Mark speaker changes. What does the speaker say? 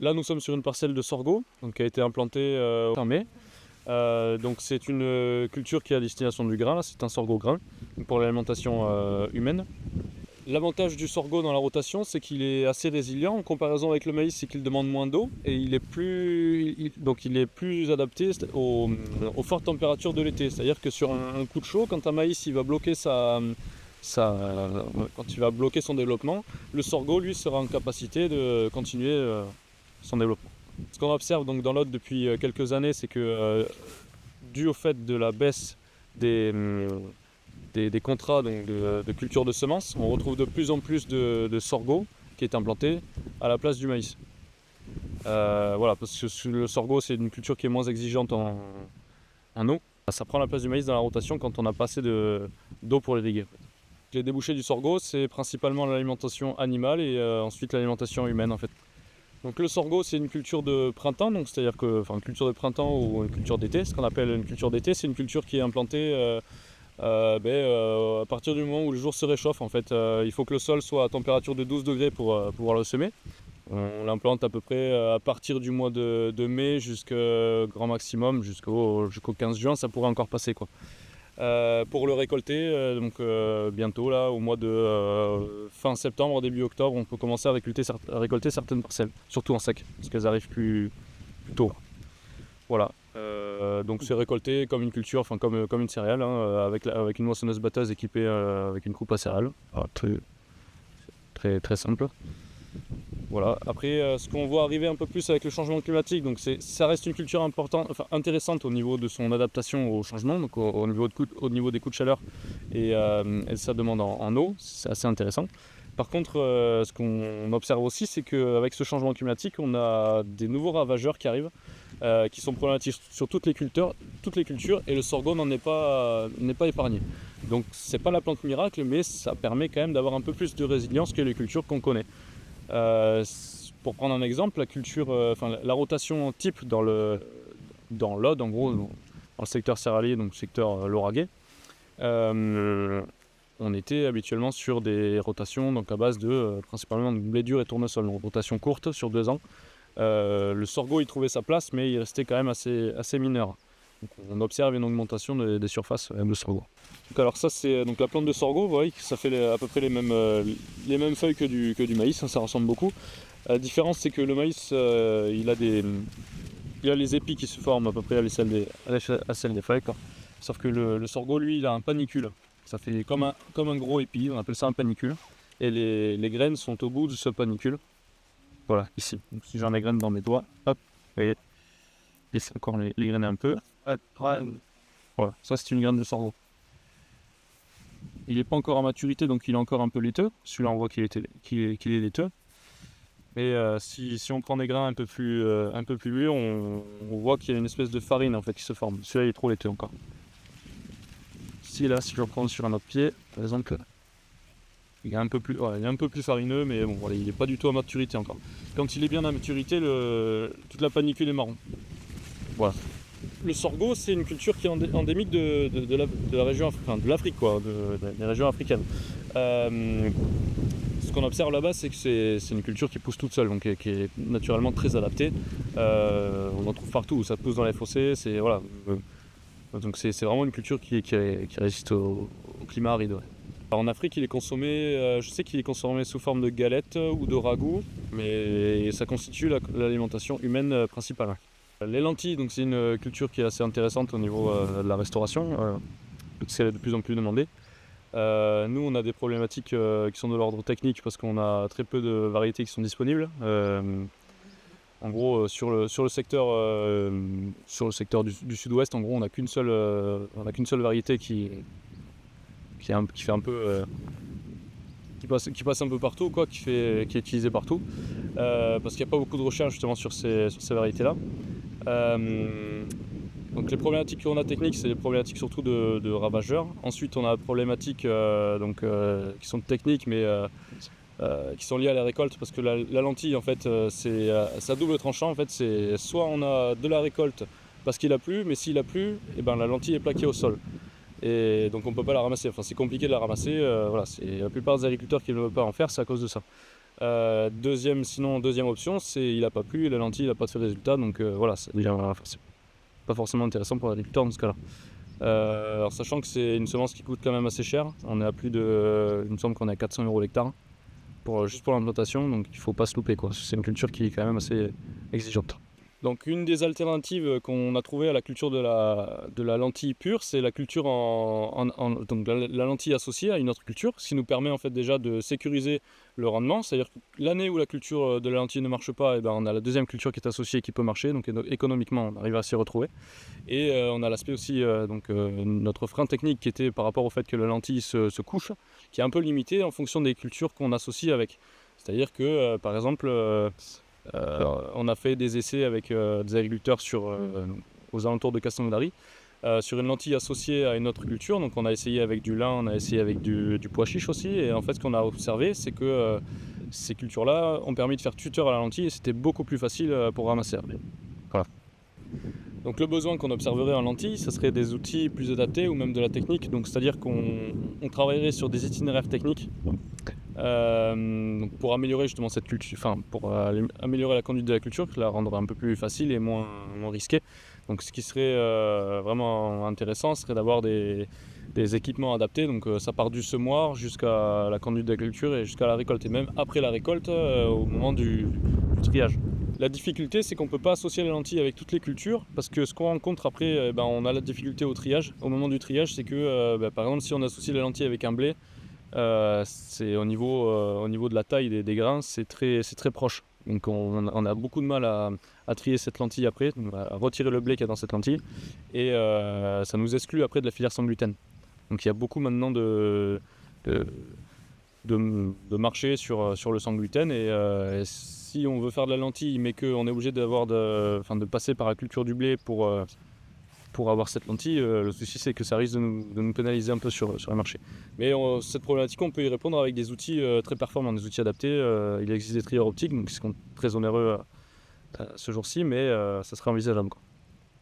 Speaker 1: Là, nous sommes sur une parcelle de sorgho donc, qui a été implantée fin mai. Donc c'est une culture qui est à destination du grain, là, c'est un sorgho grain pour l'alimentation humaine. L'avantage du sorgho dans la rotation, c'est qu'il est assez résilient en comparaison avec le maïs, c'est qu'il demande moins d'eau et il est plus adapté aux fortes températures de l'été. C'est-à-dire que sur un coup de chaud, quand un maïs il va bloquer quand il va bloquer son développement, le sorgho lui sera en capacité de continuer son développement. Ce qu'on observe donc dans l'Aude depuis quelques années, c'est que dû au fait de la baisse des contrats donc, de culture de semences, on retrouve de plus en plus de sorgho qui est implanté à la place du maïs. Voilà, parce que le sorgho c'est une culture qui est moins exigeante en eau. Ça prend la place du maïs dans la rotation quand on n'a pas assez d'eau pour l'irriguer. Les débouchés du sorgho, c'est principalement l'alimentation animale et ensuite l'alimentation humaine en fait. Donc le sorgho c'est une culture de printemps, donc c'est-à-dire que, une culture de printemps ou une culture d'été. Ce qu'on appelle une culture d'été, c'est une culture qui est implantée à partir du moment où le jour se réchauffe. En fait, il faut que le sol soit à température de 12 degrés pour pouvoir le semer. On l'implante à peu près à partir du mois de mai jusqu'au grand maximum, jusqu'au 15 juin, ça pourrait encore passer quoi. Pour le récolter, bientôt là, au mois de fin septembre, début octobre, on peut commencer à récolter certaines parcelles, surtout en sec, parce qu'elles arrivent plus tôt. Voilà. Donc c'est récolté comme une culture, comme une céréale, avec une moissonneuse-batteuse équipée avec une coupe à céréales. Très simple. Voilà. Après, ce qu'on voit arriver un peu plus avec le changement climatique, donc ça reste une culture intéressante au niveau de son adaptation au changement, donc au niveau des coups de chaleur et sa demande en eau, c'est assez intéressant. Par contre, ce qu'on observe aussi, c'est qu'avec ce changement climatique, on a des nouveaux ravageurs qui arrivent, qui sont problématiques sur toutes les cultures, et le sorgho n'est pas épargné. Donc c'est pas la plante miracle, mais ça permet quand même d'avoir un peu plus de résilience que les cultures qu'on connaît. Pour prendre un exemple, la rotation type dans l'Aude, en gros, dans le secteur céréalier, donc le secteur lauragais, on était habituellement sur des rotations donc à base de principalement de blé dur et tournesol, donc rotation courte sur 2 ans. Le sorgho il trouvait sa place, mais il restait quand même assez mineur. Donc on observe une augmentation des surfaces de sorgho. Donc alors ça c'est donc la plante de sorgho, vous voyez que ça fait à peu près les mêmes feuilles que du maïs, hein, ça ressemble beaucoup. La différence c'est que le maïs il a les épis qui se forment à peu près à celle des feuilles, quoi. Sauf que le sorgho lui il a un panicule. Ça fait comme un gros épi, on appelle ça un panicule. Et les graines sont au bout de ce panicule. Voilà, ici. Donc si j'en ai graines dans mes doigts, hop, vous voyez, laissez encore les grainer un peu. Hop, voilà, ça c'est une graine de sorgho. Il n'est pas encore à maturité, donc il est encore un peu laiteux. Celui-là on voit qu'il est laiteux. Mais si on prend des grains un peu plus mûrs, on voit qu'il y a une espèce de farine en fait qui se forme. Celui-là il est trop laiteux encore. Si je reprends sur un autre pied, par exemple, il est un peu plus farineux, mais bon, voilà, il n'est pas du tout à maturité encore. Quand il est bien à maturité, toute la panicule est marron. Voilà. Le sorgho, c'est une culture qui est endémique de la région, de l'Afrique, quoi, des régions africaines. Ce qu'on observe là-bas, c'est que c'est une culture qui pousse toute seule, donc qui est naturellement très adaptée. On en trouve partout, ça pousse dans les fossés, voilà. Donc c'est vraiment une culture qui résiste au climat aride. Ouais. En Afrique, il est consommé, je sais qu'il est consommé sous forme de galettes ou de ragoût, mais ça constitue l'alimentation humaine principale. Les lentilles, donc c'est une culture qui est assez intéressante au niveau de la restauration, c'est de plus en plus demandé. Nous, on a des problématiques qui sont de l'ordre technique parce qu'on a très peu de variétés qui sont disponibles. En gros, sur le secteur du sud-ouest, en gros, on n'a qu'une seule variété qui fait un peu qui passe un peu partout, quoi, qui est utilisée partout, parce qu'il n'y a pas beaucoup de recherche justement sur ces variétés-là. Donc les problématiques qu'on a techniques, c'est des problématiques surtout de ravageurs. Ensuite, on a des problématiques qui sont techniques, mais qui sont liées à la récolte, parce que la lentille, en fait, c'est à double tranchant. En fait, c'est soit on a de la récolte parce qu'il a plu, mais s'il a plu, et ben la lentille est plaquée au sol. Et donc on ne peut pas la ramasser. Enfin, c'est compliqué de la ramasser. Voilà, c'est la plupart des agriculteurs qui ne veulent pas en faire, c'est à cause de ça. Deuxième option, c'est il n'a pas plu, la lentille n'a pas fait de résultat, donc voilà, c'est pas forcément intéressant pour l'agriculteur dans ce cas-là. Alors sachant que c'est une semence qui coûte quand même assez cher, on est à plus de, il me semble qu'on est à 400 € l'hectare juste pour l'implantation, donc il faut pas se louper quoi. C'est une culture qui est quand même assez exigeante. Donc une des alternatives qu'on a trouvées à la culture de la lentille pure, c'est la culture donc la lentille associée à une autre culture, ce qui nous permet en fait déjà de sécuriser le rendement. C'est-à-dire que l'année où la culture de la lentille ne marche pas, et ben on a la deuxième culture qui est associée qui peut marcher, donc économiquement on arrive à s'y retrouver. Et on a l'aspect aussi, notre frein technique qui était par rapport au fait que la lentille se couche, qui est un peu limité en fonction des cultures qu'on associe avec. C'est-à-dire que par exemple, on a fait des essais avec des agriculteurs aux alentours de Castelnaudary sur une lentille associée à une autre culture. Donc on a essayé avec du lin, on a essayé avec du pois chiche aussi. Et en fait ce qu'on a observé, c'est que ces cultures-là ont permis de faire tuteur à la lentille et c'était beaucoup plus facile pour ramasser. Voilà. Donc le besoin qu'on observerait en lentille, ce serait des outils plus adaptés ou même de la technique. Donc c'est-à-dire qu'on travaillerait sur des itinéraires techniques donc pour améliorer justement cette culture, pour améliorer la conduite de la culture, la rendre un peu plus facile et moins risquée. Donc ce qui serait vraiment intéressant serait d'avoir des équipements adaptés. Donc ça part du semoir jusqu'à la conduite de la culture et jusqu'à la récolte et même après la récolte au moment du triage. La difficulté, c'est qu'on ne peut pas associer la lentille avec toutes les cultures parce que ce qu'on rencontre après, on a la difficulté au triage. Au moment du triage, c'est que par exemple si on associe la lentille avec un blé, c'est au niveau de la taille des grains, c'est très proche. Donc on a beaucoup de mal à trier cette lentille après, à retirer le blé qu'il y a dans cette lentille. Et ça nous exclut après de la filière sans gluten. Donc il y a beaucoup maintenant de marché sur le sans gluten. Et si on veut faire de la lentille mais qu'on est obligé de passer par la culture du blé pour avoir cette lentille, le souci c'est que ça risque de nous pénaliser un peu sur le marché. Mais cette problématique, on peut y répondre avec des outils très performants, des outils adaptés. Il existe des trieurs optiques, donc qui sont très onéreux ce jour-ci, mais ça serait envisageable, quoi.